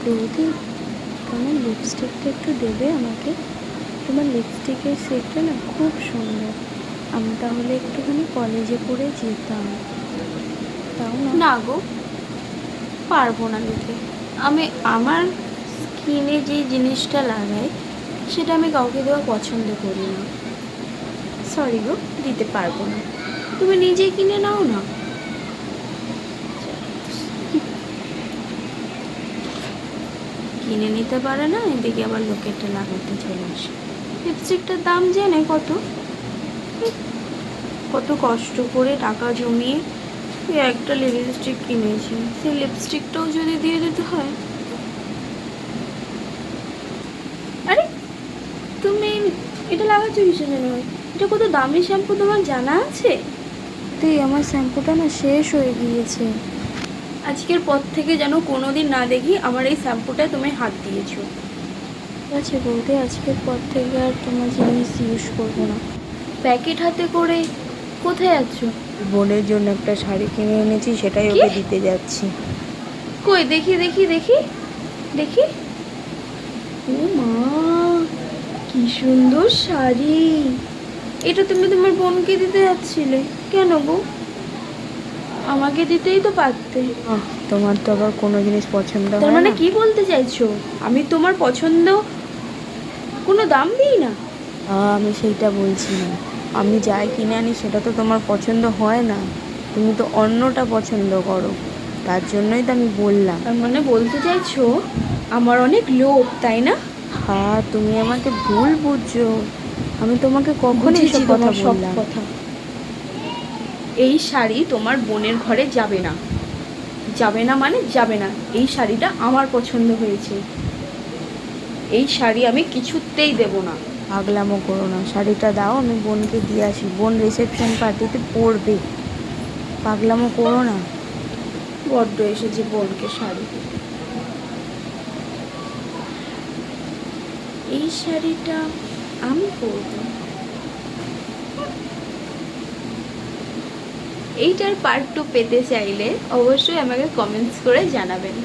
বৌদি, তোমার লিপস্টিকটা একটু দেবে আমাকে? তোমার লিপস্টিকের শেডটা না খুব সুন্দর। আমি তাহলে একটুখানি কলেজে পড়ে যেতাম। তাও না। না গো, পারবো না দিতে। আমি আমার স্কিনে যে জিনিসটা লাগাই সেটা আমি কাউকে দেওয়া পছন্দ করি না। সরি গো, দিতে পারবো না। তুমি নিজেই কিনে নাও না। কিনে নিতে পারে না, এদিকে আবার লোকেরটা লাগাতে চলে আসে। লিপস্টিকটার দাম জেনে কত কত কষ্ট করে টাকা জমিয়ে একটা লিপস্টিক কিনেছি, সেই লিপস্টিকটাও যদি দিয়ে দিতে হয়। আরে তুমি এটা লাগাচ্ছ কিসের জন্য? এটা কত দামি শ্যাম্পু তোমার জানা আছে? তুই, আমার শ্যাম্পুটা না শেষ হয়ে গিয়েছে। আজকের পর থেকে যেন কোনোদিন না দেখি আমার এই শ্যাম্পুটায় তুমি হাত দিয়েছো। ঠিক আছে বৌদি, আজকের পর থেকে আর তোমার জিনিস ইউজ করবো না। প্যাকেট হাতে করে কোথায় যাচ্ছ? বোনের জন্য একটা শাড়ি কিনে এনেছি, সেটাই ওকে দিতে যাচ্ছি। কই দেখি দেখি দেখি দেখি। ও মা, কি সুন্দর শাড়ি! এটা তুমি তোমার বোনকে দিতে যাচ্ছিলে কেন গো? আমাকে দিতেই তো পারতে। তোমার তো আবার কোনো জিনিস পছন্দ তার হয় মানে না। কি বলতে চাইছো? আমি তোমার পছন্দ কোনো দাম দিই না? আমি সেইটা বলছি না। আমি যাই কিনে আনি সেটা তো তোমার পছন্দ হয় না। তুমি তো অন্যটা পছন্দ করো, তার জন্যই তো আমি বললাম। তার মানে বলতে চাইছো আমার অনেক লোভ, তাই না? হ্যাঁ, তুমি আমাকে ভুল বুঝছো। আমি তোমাকে কখনো বুঝেছি এসব কথা তোমার সব বললাম? কথা। এই শাড়ি তোমার বোনের ঘরে যাবে না। যাবে না মানে যাবে না। এই শাড়িটা আমার পছন্দ হয়েছে। এই শাড়ি আমি কিছুতেই দেব না। পাগলামো করো না, শাড়িটা দাও, আমি বোনকে দিয়ে আসি। বোন রিসেপশন পার্টিতে পরবে। পাগলামো করো না। বড্ড এসেছে বোনকে শাড়ি। এই শাড়িটা আমি পরবো। এইটার পার্ট 2 পেতে চাইলে অবশ্যই আমাকে কমেন্টস করে জানাবেন।